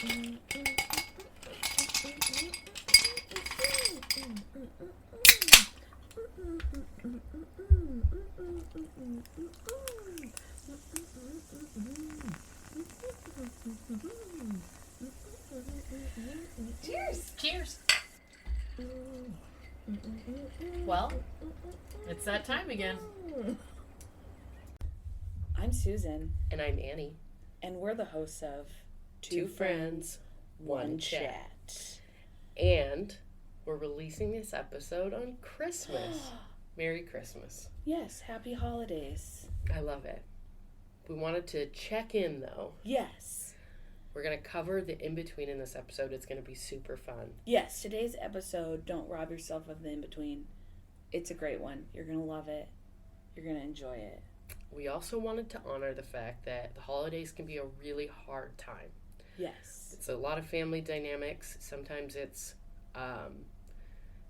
Cheers! Cheers! Well, it's that time again. I'm Susan. And I'm Annie. And we're the hosts of Two Friends, One Chat. And we're releasing this episode on Christmas. Merry Christmas. Yes, happy holidays. I love it. We wanted to check in, though. Yes. We're going to cover the in-between in this episode. It's going to be super fun. Yes, today's episode, don't rob yourself of the in-between. It's a great one. You're going to love it. You're going to enjoy it. We also wanted to honor the fact that the holidays can be a really hard time. Yes. It's a lot of family dynamics. Sometimes it's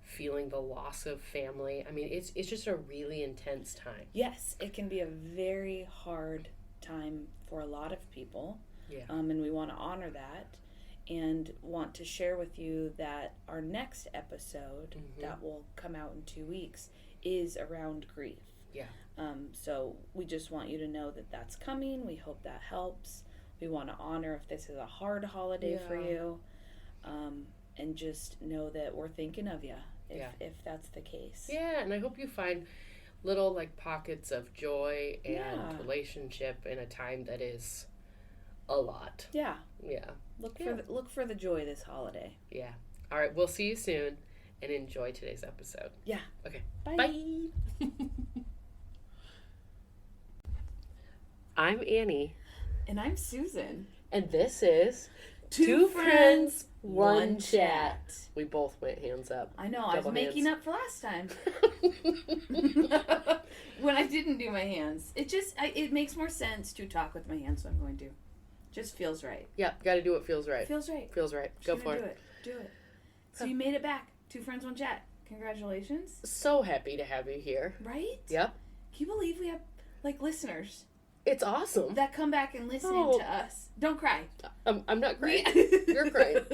feeling the loss of family. I mean, it's just a really intense time. Yes, it can be a very hard time for a lot of people. Yeah. And we want to honor that and want to share with you that our next episode that will come out in 2 weeks is around grief. Yeah. So we just want you to know that that's coming. We hope that helps. We want to honor if this is a hard holiday for you. And just know that we're thinking of you if that's the case. Yeah, and I hope you find little like pockets of joy and relationship in a time that is a lot. Yeah. Yeah. Look for the joy this holiday. Yeah. All right, we'll see you soon and enjoy today's episode. Yeah. Okay. Bye. Bye. I'm Annie. And I'm Susan. And this is Two Friends, One Chat. We both went hands up. I know, I was making up for last time. When I didn't do my hands. It makes more sense to talk with my hands, so I'm going to. Just feels right. Yeah, gotta do what feels right. Feels right. Feels right. Go for it. Do it. So you made it back. Two Friends, One Chat. Congratulations. So happy to have you here. Right? Yep. Can you believe we have, listeners It's awesome. that come back and listen to us? Don't cry. I'm not crying. You're crying.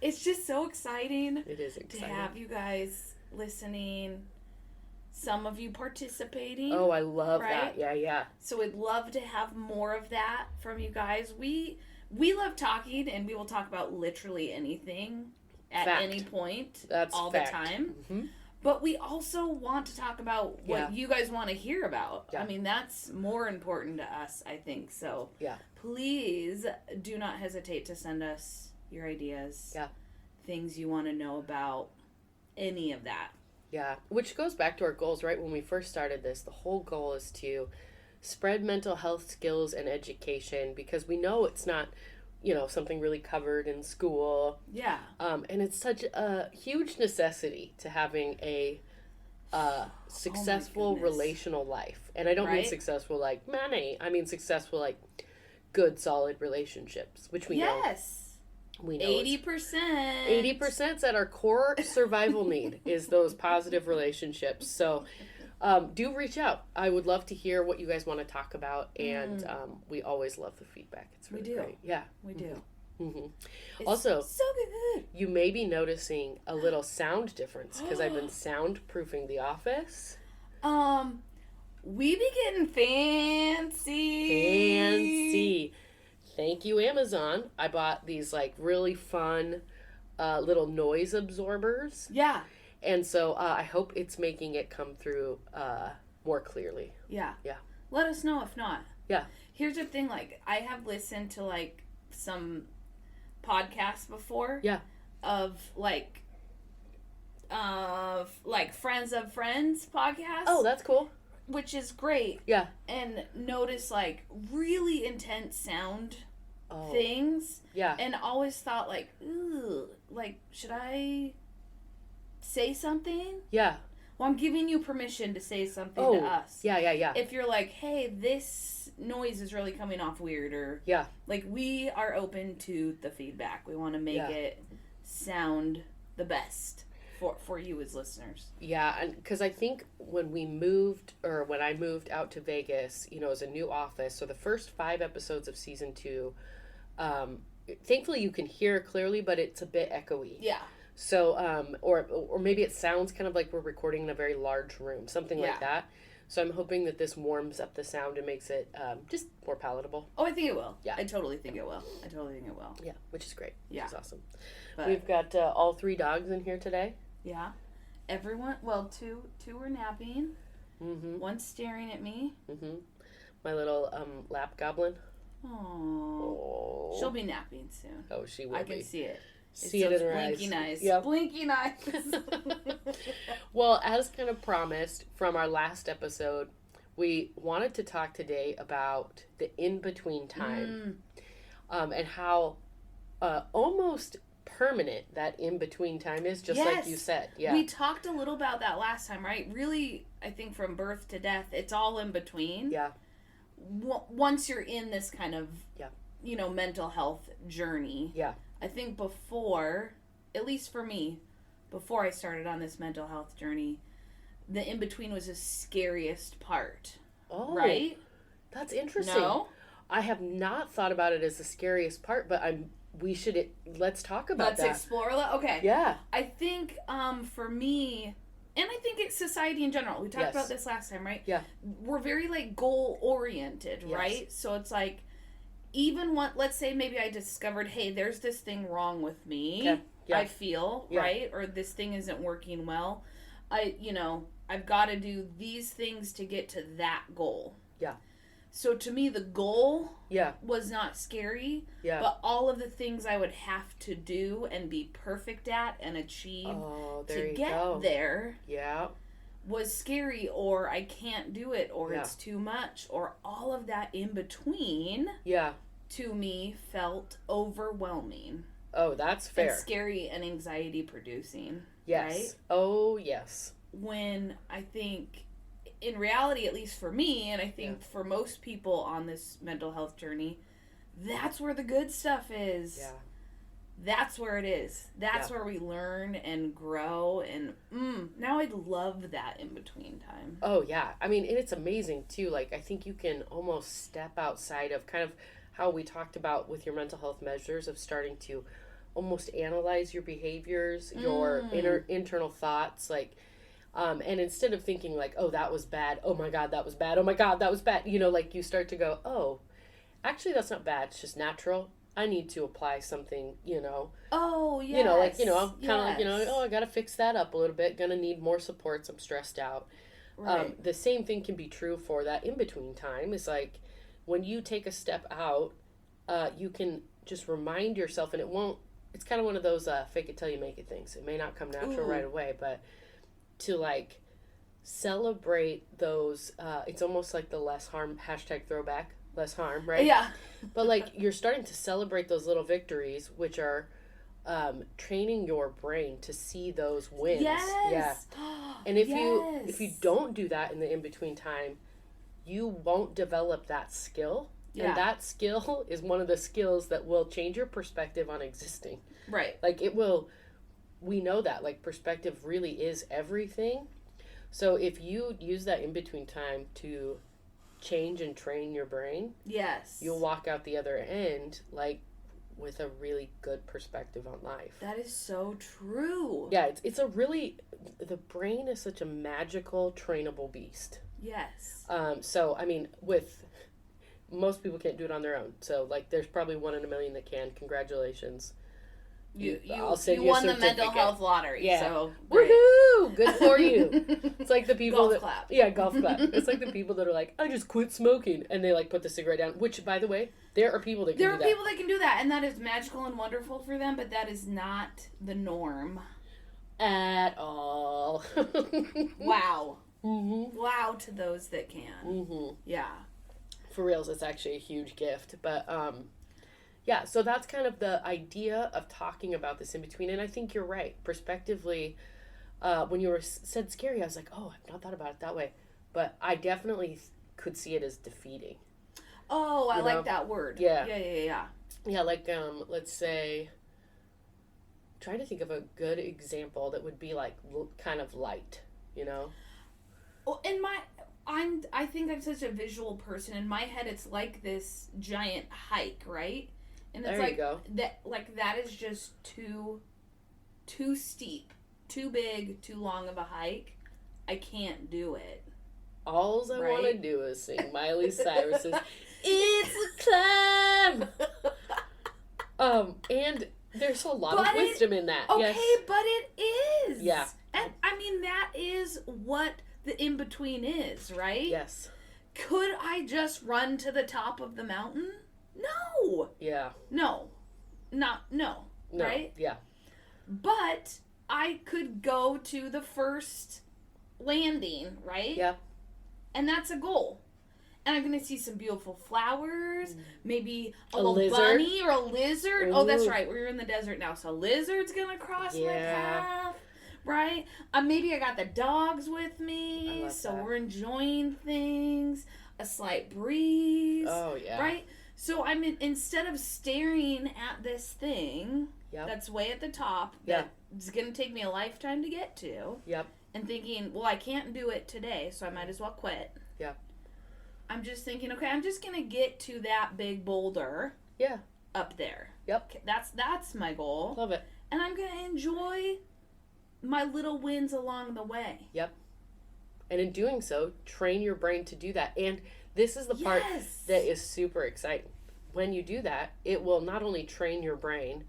It's just so exciting. It is exciting. To have you guys listening. Some of you participating. Oh, I love right? that. Yeah. So we'd love to have more of that from you guys. We love talking, and we will talk about literally anything at any point. That's all fact. the time. Mm-hmm. But we also want to talk about what you guys want to hear about. Yeah. I mean, that's more important to us, I think. So please do not hesitate to send us your ideas. Yeah. Things you want to know about. Any of that. Yeah, which goes back to our goals, right? When we first started this, the whole goal is to spread mental health skills and education because we know it's not, something really covered in school. Yeah. And it's such a huge necessity to having a successful relational life. And I don't mean successful like money. I mean successful like good, solid relationships, which we know. Yes. We know 80%. 80% at our core survival need is those positive relationships. So do reach out. I would love to hear what you guys want to talk about. And we always love the feedback. It's really great. Yeah. We do. Mm-hmm. Also, so good. You may be noticing a little sound difference because I've been soundproofing the office. We be getting fancy. Thank you, Amazon. I bought these really fun little noise absorbers. Yeah. And so I hope it's making it come through more clearly. Yeah. Yeah. Let us know if not. Yeah. Here's the thing, I have listened to some podcasts before. Yeah. Of Friends of Friends podcast. Oh, that's cool. Which is great. Yeah. And notice really intense sound things. Yeah. And always thought ooh, should I say something? Yeah. Well, I'm giving you permission to say something to us. Yeah. If you're hey, this noise is really coming off weird, or we are open to the feedback. We want to make it sound the best. for you as listeners. Yeah, and because I think when I moved out to Vegas, you know, as a new office, so the first 5 episodes of season 2, thankfully you can hear clearly, but it's a bit echoey. Yeah. So, or maybe it sounds kind of like we're recording in a very large room, something like that. So I'm hoping that this warms up the sound and makes it just more palatable. Oh, I think it will. Yeah. I totally think it will. Yeah, which is great. Yeah. Which is awesome. But, We've got all 3 dogs in here today. yeah. Everyone, well, two were napping. Mm-hmm. One's staring at me. Mm-hmm. My little lap goblin. Oh. She'll be napping soon. Oh, she will I be. can see it. See it in her blinking eyes. Yep. Blinking eyes. Well, as kind of promised from our last episode, we wanted to talk today about the in-between time and how almost permanent that in-between time is, just like you said. Yeah. We talked a little about that last time, right? Really, I think from birth to death, it's all in between. Yeah. Once you're in this kind of, Yeah. Mental health journey. Yeah. I think before, at least for me, before I started on this mental health journey, the in-between was the scariest part. Oh. Right? That's interesting. No? I have not thought about it as the scariest part, but let's talk about that. Let's explore that. Okay. Yeah. I think for me, and I think it's society in general. We talked about this last time, right? Yeah. We're very like goal oriented, right? So it's like, even let's say maybe I discovered, hey, there's this thing wrong with me. Okay. Yeah. I feel, right? Or this thing isn't working well. I've got to do these things to get to that goal. Yeah. So to me, the goal Yeah. was not scary, Yeah. but all of the things I would have to do and be perfect at and achieve to get there Yeah. was scary, or I can't do it, or it's too much, or all of that in between. Yeah. To me, felt overwhelming. Oh, that's fair. And scary and anxiety producing. Yes. Right? Oh, yes. When I think, in reality, at least for me, and I think for most people on this mental health journey, that's where the good stuff is. Yeah. That's where it is. That's where we learn and grow. And now I love that in between time. Oh, yeah. I mean, and it's amazing, too. Like, I think you can almost step outside of kind of how we talked about with your mental health measures of starting to almost analyze your behaviors, your internal thoughts, like, and instead of thinking like, oh, that was bad, oh my God, that was bad, oh my God, that was bad, like you start to go, oh, actually that's not bad, it's just natural. I need to apply something, Oh, yes. I'm kind of like, I got to fix that up a little bit, gonna need more supports, I'm stressed out. Right. The same thing can be true for that in-between time. Is like, when you take a step out, you can just remind yourself, and it's kind of one of those fake it till you make it things. It may not come natural right away, but to like celebrate those, it's almost like the less harm, #throwback, less harm, right? Yeah. But like, you're starting to celebrate those little victories, which are training your brain to see those wins. Yes. Yeah. And if you don't do that in the in-between time, you won't develop that skill. Yeah. And that skill is one of the skills that will change your perspective on existing. Right. Like, it will, we know that, like, perspective really is everything. So if you use that in-between time to change and train your brain, yes, you'll walk out the other end, like, with a really good perspective on life. That is so true. Yeah, it's a really, the brain is such a magical, trainable beast. Yes. So, I mean, most people can't do it on their own. So, like, there's probably 1 in a million that can. Congratulations. You won the mental health lottery. Yeah. So, woohoo! Good for you. It's like the people golf clap. Yeah, golf clap. It's like the people that are like, I just quit smoking, and they like put the cigarette down. Which, by the way, there are people that can do that. There are people that can do that, and that is magical and wonderful for them. But that is not the norm at all. Wow. Mm-hmm. Wow to those that can. Mm-hmm. Yeah. For reals, it's actually a huge gift. But yeah, so that's kind of the idea of talking about this in between. And I think you're right. Prospectively, when you said scary, I was like, oh, I've not thought about it that way. But I definitely could see it as defeating. Oh, I like that word. Yeah. Yeah. Yeah, like, let's say, trying to think of a good example that would be like kind of light, you know? Well, I think I'm such a visual person. In my head, it's like this giant hike, right? And it's There you go. that is just too steep, too big, too long of a hike. I can't do it. All I want to Right? do is sing Miley Cyrus's "It's a Climb." And there's a lot of wisdom in that. Okay, Yes. but it is. Yeah. And I mean, that is what the in between is, right? Yes. Could I just run to the top of the mountain? No. Yeah. No. No. No. Right? Yeah. But I could go to the first landing, right? Yeah. And that's a goal. And I'm going to see some beautiful flowers, maybe a little lizard. bunny or a lizard. Oh, that's Ooh. right. We're in the desert now, so a lizard's going to cross my Yeah. path, right? Maybe I got the dogs with I me, love so that. we're enjoying things, a slight breeze, Oh, yeah. right? So instead of staring at this thing Yep. that's way at the top, Yeah. that's going to take me a lifetime to get to, Yep. and thinking, well, I can't do it today, so I might as well quit. Yeah. I'm just thinking, okay, I'm just going to get to that big boulder Yeah. up there. Yep. Okay, that's my goal. Love it. And I'm going to enjoy my little wins along the way. And in doing so, train your brain to do that. And this is the part Yes. that is super exciting. When you do that, it will not only train your brain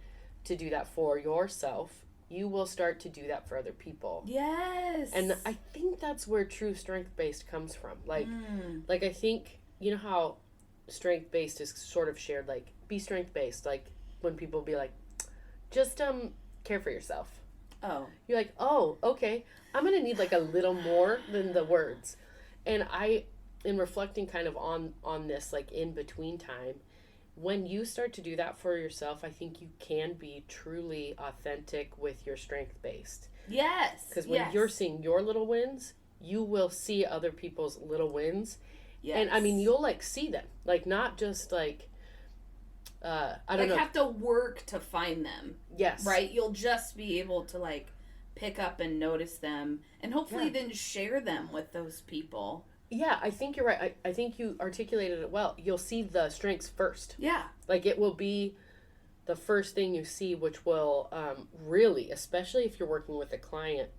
to do that for yourself, you will start to do that for other people. Yes. And I think that's where true strength-based comes from. Like Mm. I think, you know how strength-based is sort of shared, like, be strength-based. Like, when people be like, just care for yourself. Oh. You're like, oh, okay, I'm going to need like a little more than the words. And in reflecting kind of on this, like, in between time, when you start to do that for yourself, I think you can be truly authentic with your strength-based. Yes. Because when you're seeing your little wins, you will see other people's little wins. yes. And I mean, you'll like see them, like, not just like, I don't know. have to work to find them, Yes. right? You'll just be able to like pick up and notice them and hopefully Yeah. then share them with those people. Yeah, I think you're right. I think you articulated it well. You'll see the strengths first. Yeah. Like, it will be the first thing you see, which will really, especially if you're working with a client,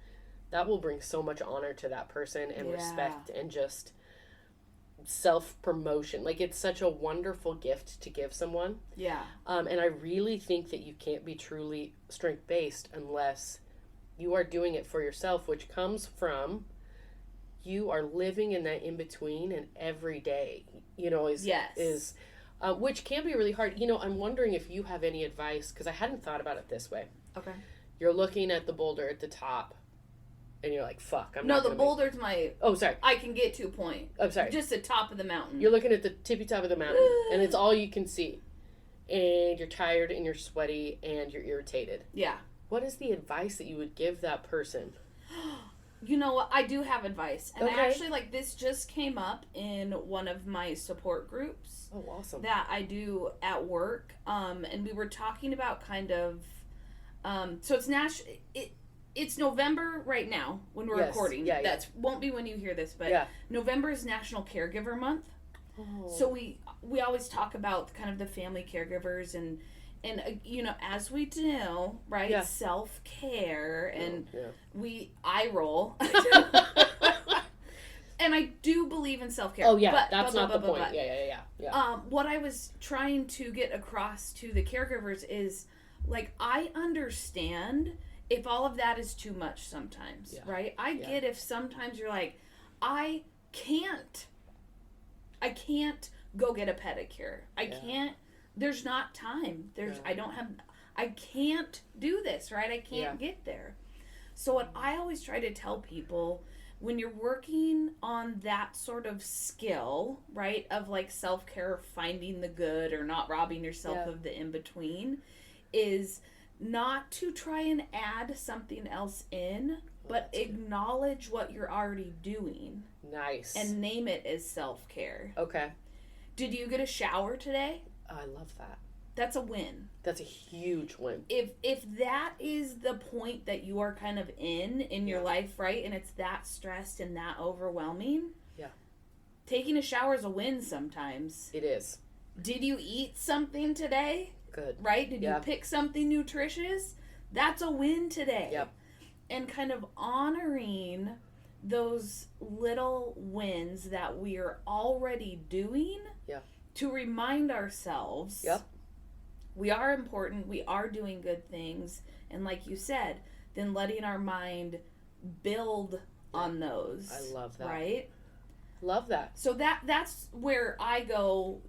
that will bring so much honor to that person and Yeah. respect and just self-promotion. Like, it's such a wonderful gift to give someone. Yeah. And I really think that you can't be truly strength-based unless you are doing it for yourself, which comes from you are living in that in-between, and every day, you know, is which can be really hard. You know, I'm wondering if you have any advice, because I hadn't thought about it this way. Okay. You're looking at the boulder at the top, and you're like, fuck, I'm No, not the gonna boulder's my. Oh, sorry. I can get to a point. I'm sorry. Just the top of the mountain. You're looking at the tippy top of the mountain, and it's all you can see. And you're tired, and you're sweaty, and you're irritated. Yeah. What is the advice that you would give that person? You know what? I do have advice. And Okay. actually, like, this just came up in one of my support groups Oh, awesome. that I do at work. And we were talking about kind of, so it's November right now when we're Yes. recording. Yeah, yeah. That won't be when you hear this, but Yeah. November is National Caregiver Month. Oh. So we always talk about kind of the family caregivers and you know, as we do, right? Yeah. Self-care and yeah. I roll. And I do believe in self-care. Oh, yeah, but, that's not the point. but. Yeah. What I was trying to get across to the caregivers is, like, I understand if all of that is too much sometimes, Yeah. right? I Yeah. get if sometimes you're like, I can't go get a pedicure. There's not time. I can't do this, right? I can't get there. So what I always try to tell people, when you're working on that sort of skill, right, of like self-care, finding the good or not robbing yourself of the in-between, is not to try and add something else in, but acknowledge what you're already doing. Nice. And name it as self-care. Okay. Did you get a shower today? I love that. That's a win. That's a huge win. If that is the point that you are kind of in your life, right, and it's that stressed and that overwhelming, yeah, taking a shower is a win sometimes. It is. Did you eat something today? Good. Right? Did you pick something nutritious? That's a win today. Yep. And kind of honoring those little wins that we are already doing to remind ourselves we are important, we are doing good things, and like you said, then letting our mind build on those. I love that. Right? Love that. So that's where I go,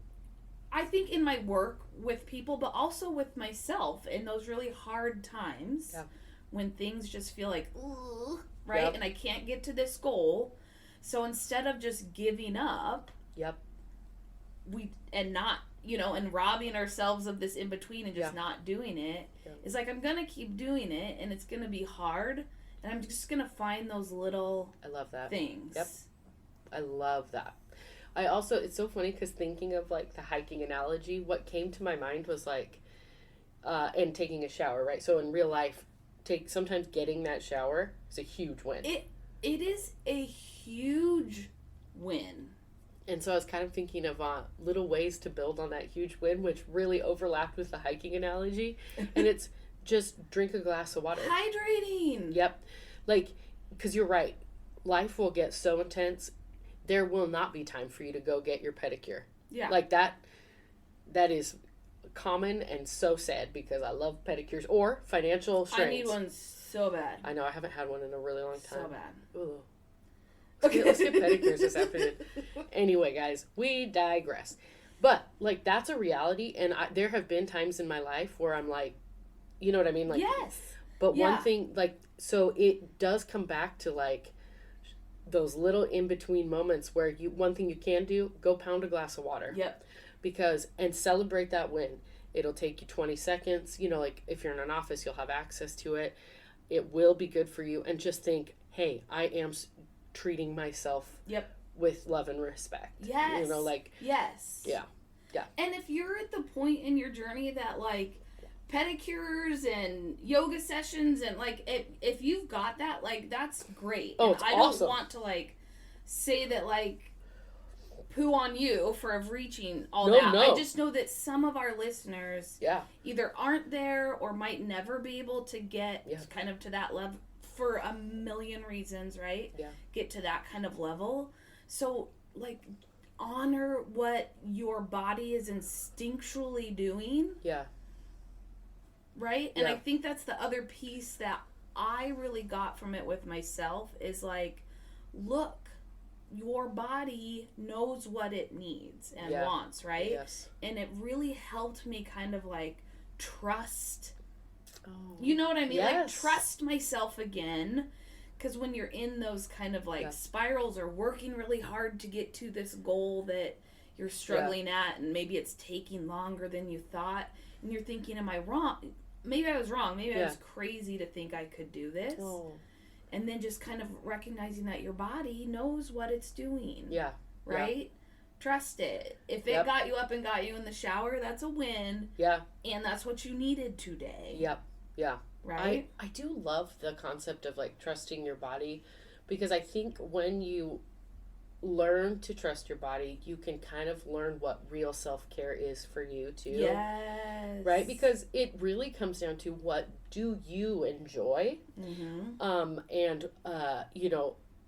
I think, in my work with people, but also with myself in those really hard times when things just feel like, ugh, right? And I can't get to this goal. So instead of just giving up, and not, and robbing ourselves of this in between and just not doing it, it's like, I'm going to keep doing it, and it's going to be hard, and I'm just going to find those little I love that. things. Yep. I love that. I also, it's so funny because thinking of like the hiking analogy, what came to my mind was like, and taking a shower, right? So in real life, sometimes getting that shower is a huge win. It is a huge win. And so I was kind of thinking of little ways to build on that huge win, which really overlapped with the hiking analogy. And it's just drink a glass of water. Hydrating. Yep. Like, because you're right. Life will get so intense. There will not be time for you to go get your pedicure. Yeah. Like that is common and so sad because I love pedicures or financial strains. I need one so bad. I know, I haven't had one in a really long time. So bad. Ooh. Let's get pedicures this afternoon. Anyway, guys, we digress. But, like, that's a reality, and there have been times in my life where I'm like, you know what I mean? Like, yes. But one thing, like, so it does come back to, like, those little in-between moments where one thing you can do, go pound a glass of water. Yep. And celebrate that win. It'll take you 20 seconds. Like, if you're in an office, you'll have access to it. It will be good for you. And just think, hey, I am treating myself with love and respect. Yes. Yes. Yeah. Yeah. And if you're at the point in your journey that, like, pedicures and yoga sessions and, like, if you've got that, like, that's great. Oh, and it's I awesome. don't want to, like, say that, like, poo on you for reaching all that. No. I just know that some of our listeners either aren't there or might never be able to get kind of to that level for a million reasons, right? Yeah. Get to that kind of level. So, like, honor what your body is instinctually doing. Yeah. Right? And I think that's the other piece that I really got from it with myself is, like, look, your body knows what it needs and wants, right? Yes. And it really helped me kind of, like, trust. You know what I mean? Yes. Like, trust myself again. Because when you're in those kind of, like, spirals or working really hard to get to this goal that you're struggling at, and maybe it's taking longer than you thought, and you're thinking, am I wrong? Maybe I was wrong. Maybe I was crazy to think I could do this. Oh. And then just kind of recognizing that your body knows what it's doing. Yeah. Right? Yeah. Trust it. If it got you up and got you in the shower, that's a win. Yeah. And that's what you needed today. Yep. Yeah. Right? I do love the concept of, like, trusting your body, because I think when you learn to trust your body, you can kind of learn what real self-care is for you too. Yes. Right? Because it really comes down to, what do you enjoy? Mm-hmm. And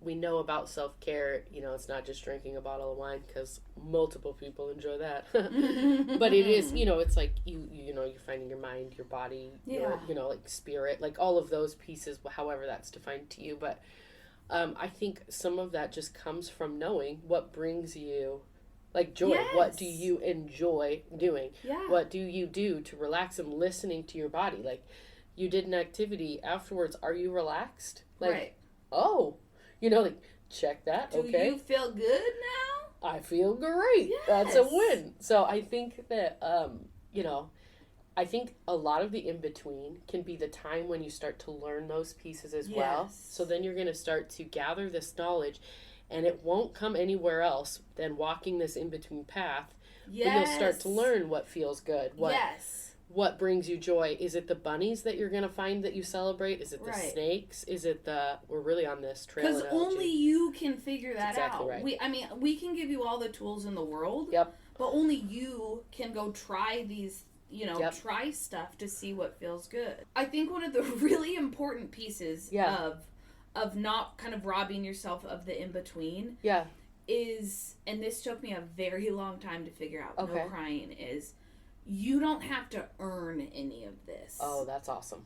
we know about self-care, it's not just drinking a bottle of wine, because multiple people enjoy that. But it is, it's like you're finding your mind, your body, your, like, spirit, like all of those pieces, however that's defined to you. But I think some of that just comes from knowing what brings you, like, joy. Yes. What do you enjoy doing? Yeah. What do you do to relax, and listening to your body? Like, you did an activity afterwards. Are you relaxed? Like, right. Oh, like, check that. Do okay. you feel good now? I feel great. Yes. That's a win. So I think that, I think a lot of the in-between can be the time when you start to learn those pieces as well. So then you're going to start to gather this knowledge, and it won't come anywhere else than walking this in-between path Yes. But you'll start to learn what feels good. Yes. What brings you joy? Is it the bunnies that you're going to find that you celebrate? Is it the Right. snakes? Is it we're really on this trail Because analogy. only you can figure that That's exactly out. right. We can give you all the tools in the world. Yep. But only you can go try these, Yep. try stuff to see what feels good. I think one of the really important pieces Yeah. of not kind of robbing yourself of the in between Yeah. is, and this took me a very long time to figure out, Okay. no crying, is you don't have to earn any of this. Oh, that's awesome.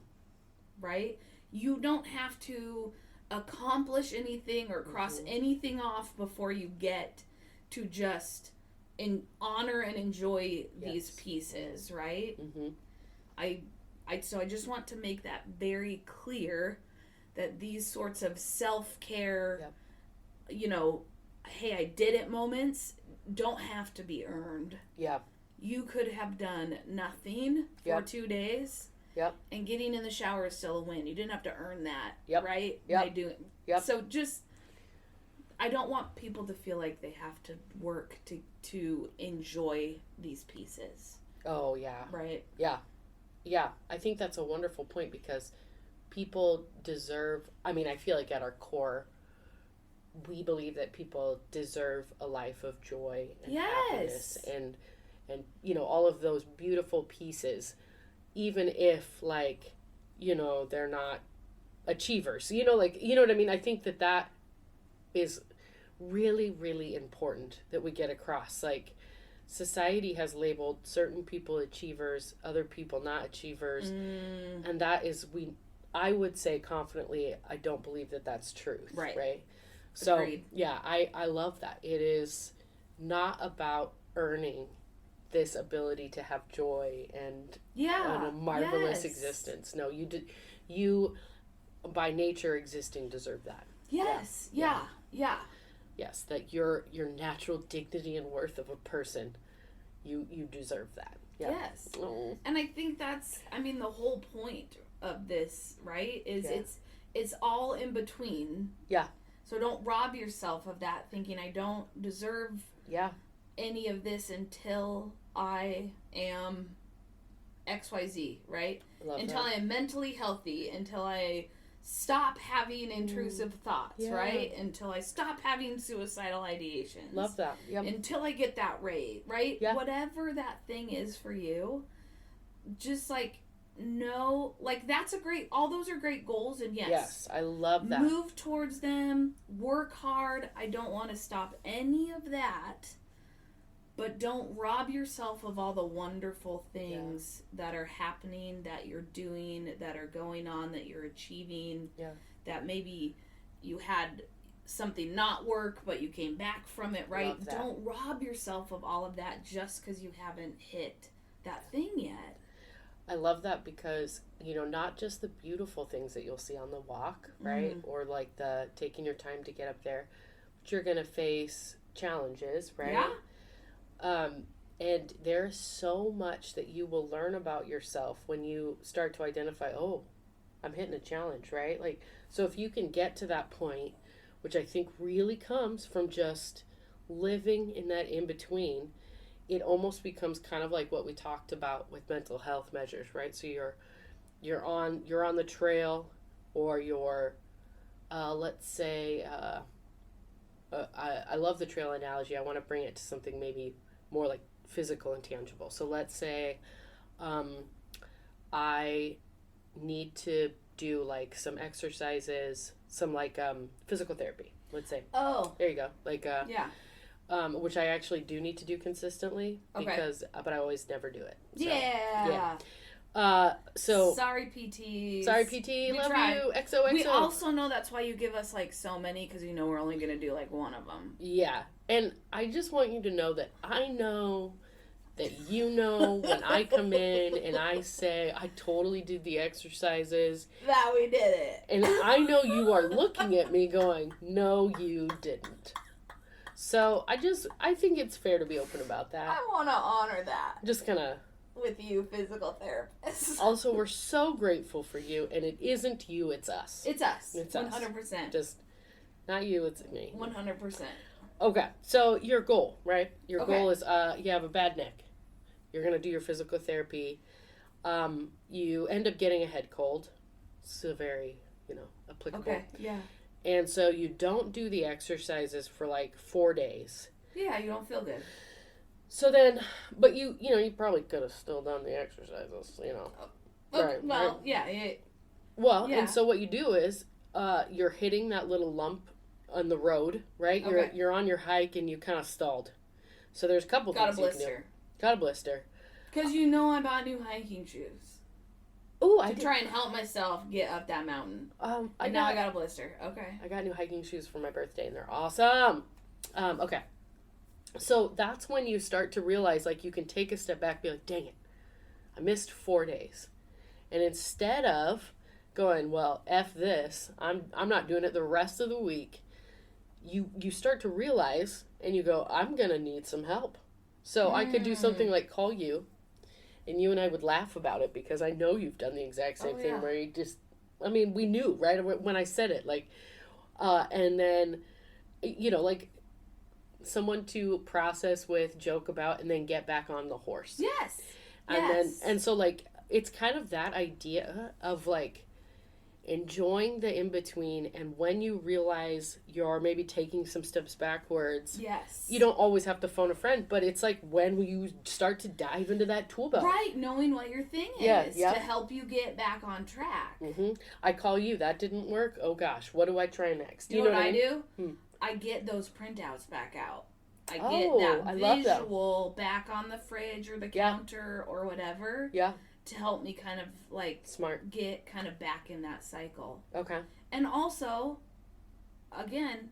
Right? You don't have to accomplish anything or cross anything off before you get to just honor and enjoy these pieces, right? Mm-hmm. So I just want to make that very clear that these sorts of self-care, hey, I did it moments don't have to be earned. Yeah. You could have done nothing for 2 days. Yep. And getting in the shower is still a win. You didn't have to earn that, right? Yep. By doing. Yep. So I don't want people to feel like they have to work to enjoy these pieces. Oh, yeah. Right? Yeah. Yeah. I think that's a wonderful point because people deserve, I feel like at our core, we believe that people deserve a life of joy and happiness and all of those beautiful pieces, even if they're not achievers, what I mean? I think that is really, really important that we get across. Society has labeled certain people achievers, other people not achievers. And that is, I would say confidently, I don't believe that that's truth. Right. So, Agreed. yeah, I love that. It is not about earning this ability to have joy and a marvelous existence. No, you by nature existing deserve that. Yes. Yeah. Yes, that your natural dignity and worth of a person, you deserve that. Yeah. Yes. Oh. And I think that's, the whole point of this, right? Is it's all in between. Yeah. So don't rob yourself of that thinking I don't deserve any of this until I am XYZ, right? Until I am mentally healthy, until I stop having intrusive thoughts, right? Until I stop having suicidal ideations. Love that. Yep. Until I get that rate, right? Yeah. Whatever that thing is for you, just no, that's all those are great goals, and yes, I love that. Move towards them, work hard. I don't want to stop any of that, but don't rob yourself of all the wonderful things that are happening, that you're doing, that are going on, that you're achieving, that maybe you had something not work, but you came back from it, right? Don't rob yourself of all of that just because you haven't hit that thing yet. I love that because, not just the beautiful things that you'll see on the walk, right? Or the taking your time to get up there, but you're going to face challenges, right? Yeah. And there's so much that you will learn about yourself when you start to identify, oh, I'm hitting a challenge, right? So if you can get to that point, which I think really comes from just living in that in-between, it almost becomes kind of like what we talked about with mental health measures, right? So you're on the trail, or you're let's say I love the trail analogy. I want to bring it to something maybe more like physical and tangible. So let's say I need to do some exercises, some physical therapy, let's say. Oh, There you go. yeah. Which I actually do need to do consistently but I always never do it. So, Yeah. So sorry, PT. sorry, PT. Love tried. you. XOXO. We also know that's why you give us so many, because we're only gonna do one of them. Yeah, and I just want you to know that I know that when I come in and I say I totally did the exercises, That we did it. and I know you are looking at me going, no, you didn't. So I think it's fair to be open about that. I want to honor that Just kind of. with you, physical therapists. Also, we're so grateful for you, and it isn't you, it's us. It's us. It's us. 100%. Just not you, it's me. 100%. Okay, so your goal, right? Your Okay. goal is you have a bad neck. You're gonna do your physical therapy. You end up getting a head cold. It's a very, applicable. Okay. Yeah. And so you don't do the exercises for like 4 days. Yeah, you don't feel good. So then, but you probably could have still done the exercises, Right, Well, right. yeah. Well, Yeah. and so what you do is you're hitting that little lump on the road, right? Okay. You're on your hike and you kind of stalled. So there's a couple Got a things you can do. blister. Got a blister. Because I bought new hiking shoes Oh, I to did. try and help myself get up that mountain. I And now I got a blister. Okay. got new hiking shoes for my birthday and they're awesome. Okay. So that's when you start to realize like you can take a step back, be like, dang it, I missed 4 days. And instead of going, well, F this, I'm not doing it the rest of the week, you start to realize and you go, I'm gonna need some help. So I could do something like call you and you and I would laugh about it because I know you've done the exact same thing yeah. where you just, we knew right away when I said it, like, and then, like someone to process with, joke about, and then get back on the horse. Yes. And so like, it's kind of that idea of like enjoying the in-between, and when you realize you're maybe taking some steps backwards, Yes. you don't always have to phone a friend, but it's like when you start to dive into that tool belt. Right, knowing what your thing Yeah, is yeah. to help you get back on track. I call you, that didn't work, oh gosh, what do I try next? You know what I mean? do? I get those printouts back out. I Oh, get I that love that. visual back on the fridge or the Yeah. counter or whatever Yeah, to help me kind of like smart. get kind of back in that cycle. Okay. And also, again,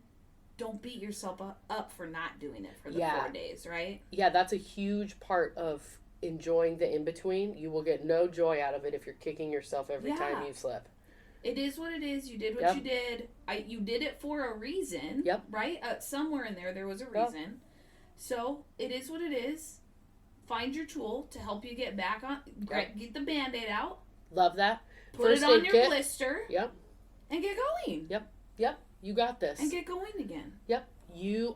don't beat yourself up for not doing it for the Yeah. 4 days, right? Yeah, that's a huge part of enjoying the in-between. You will get no joy out of it if you're kicking yourself every time Yeah. you slip. It is what it is. You did what Yep. you did. You did it for a reason. Yep. Right? Somewhere in there was a Yep. reason. So it is what it is. Find your tool to help you get back on. Yep. Get the Band-Aid out. Love that. Put First it on aid your kit. blister. Yep. And get going. Yep, you got this. And get going again. Yep.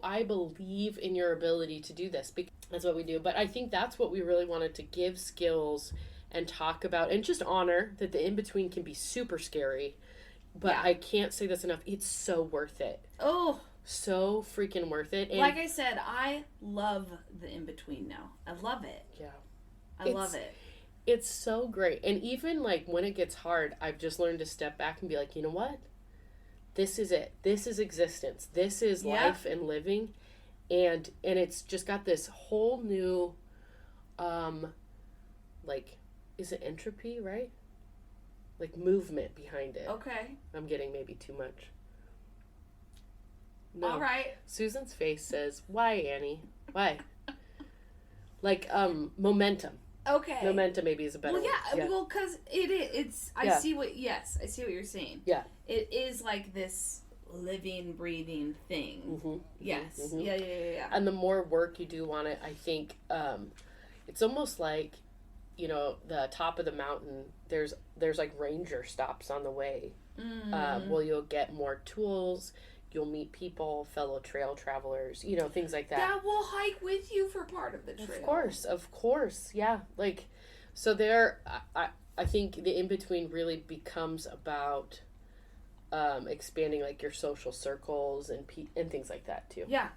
I believe in your ability to do this because that's what we do. But I think that's what we really wanted to give skills and talk about and just honor that the in-between can be super scary. But Yeah. I can't say this enough. It's so worth it. Oh, So freaking worth it. And like I said, I love the in-between now. I love it. yeah. I love it. It's so great. And even like when it gets hard, I've just learned to step back and be like, you know what? This is it. This is existence. This is Yeah. life and living. And it's just got this whole new like, is it entropy, right? Like movement behind it. Okay. I'm getting maybe too much. No. All right. Susan's face says, "Why, Annie? Why?" Like momentum. Okay. Momentum maybe is a better Well, word. yeah, well, because it's. I Yeah. see what. Yes, I see what you're saying. Yeah. It is like this living, breathing thing. Mm-hmm. Yes. Mhm. Yeah. And the more work you do on it, I think it's almost like, the top of the mountain. There's like ranger stops on the way. Well, you'll get more tools. You'll meet people, fellow trail travelers, things like that. That will hike with you for part of the trail. Of course, yeah. Like, so there, I think the in between really becomes about expanding like your social circles and things like that too. Yeah.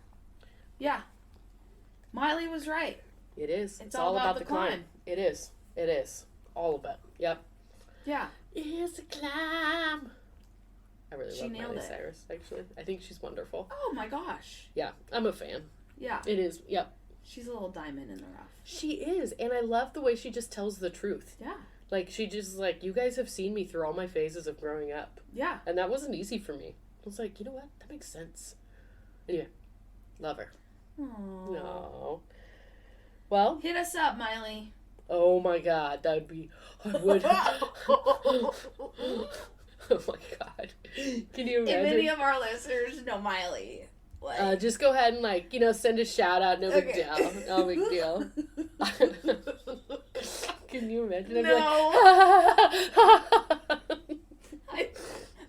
Miley was right. It is. It's all about the climb. It is. All about. Yep. Yeah. It's a climb. I really She love nailed Miley it. Cyrus. Actually, I think she's wonderful. Oh my gosh. Yeah, I'm a fan. Yeah. It is. Yep. She's a little diamond in the rough. She is, and I love the way she just tells the truth. Yeah. Like, she just, like, you guys have seen me through all my phases of growing up. Yeah. And that wasn't easy for me. I was like, you know what? That makes sense. Anyway, love her. Aww. No. Well, Hit us up, Miley. oh my God, that would be, I would. Oh my God. Can you If any imagine? of our listeners know Miley, like, Just go ahead and, like, send a shout out. No big Okay. deal. No big deal. Can you imagine? I'd be like,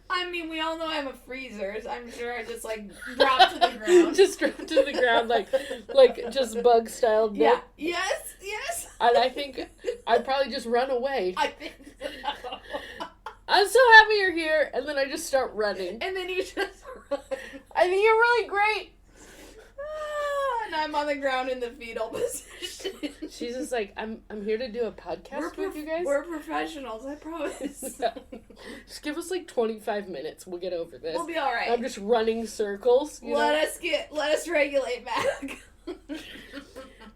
I mean, we all know I'm a freezer, so I'm sure I just, like, dropped to the ground. Just drop to around like just bug style dip. Yeah. Yes. And I think I'd probably just run away. I think so. I'm so happy you're here, and then I just start running. And then you just run. I think you're really great. And I'm on the ground in the fetal position. She's just like, I'm here to do a podcast with you guys. We're professionals, I promise. Just give us like 25 minutes. We'll get over this. We'll be all right. I'm just running circles. Let us regulate back.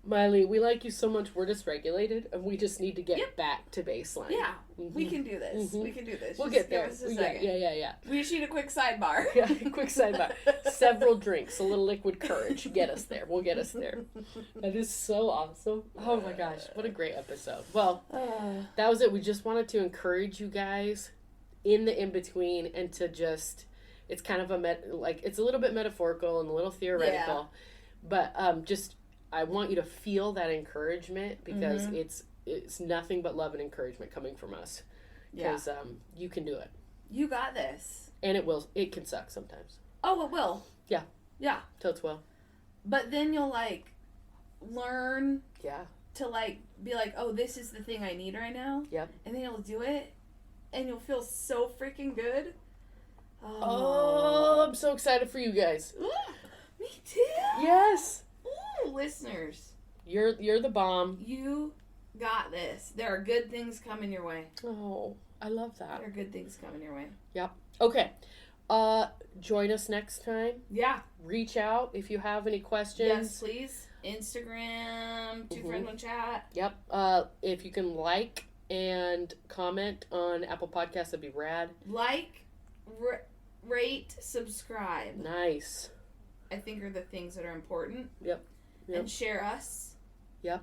Miley, we like you so much. We're dysregulated, and we just need to get back to baseline. Yeah, we can do this. We can do this. We'll Just get there. Give us a second. Yeah. We just need a quick sidebar. Yeah, quick sidebar. Several drinks, a little liquid courage. Get us there. We'll get us there. That is so awesome. Oh my gosh, what a great episode. Well, that was it. We just wanted to encourage you guys in the in-between and to just, it's kind of it's a little bit metaphorical and a little theoretical, but just, I want you to feel that encouragement because it's nothing but love and encouragement coming from us. Because you can do it. You got this. And it can suck sometimes. Oh, it will. Yeah. Yeah. Totes will. But then you'll learn Yeah. to be like, oh, this is the thing I need right now. Yep. And then you'll do it and you'll feel so freaking good. Oh, I'm so excited for you guys. Me too. Yes. Ooh, listeners. You're the bomb. You got this. There are good things coming your way. Oh, I love that. There are good things coming your way. Yep. Okay. Join us next time. Yeah. Reach out if you have any questions. Yes, please. Instagram, Two Friends One Chat. Yep. If you can like and comment on Apple Podcasts, that'd be rad. Like, rate, subscribe. Nice. I think are the things that are important. Yep. And share us. Yep.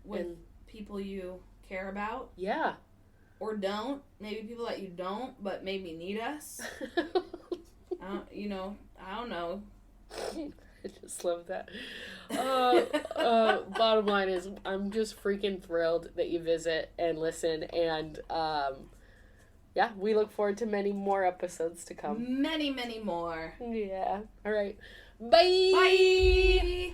With people you care about. Yeah. Or don't. Maybe people that you don't, but maybe need us. I don't know. I just love that. Bottom line is, I'm just freaking thrilled that you visit and listen, and we look forward to many more episodes to come. Many, many more. Yeah. All right. Bye. Bye.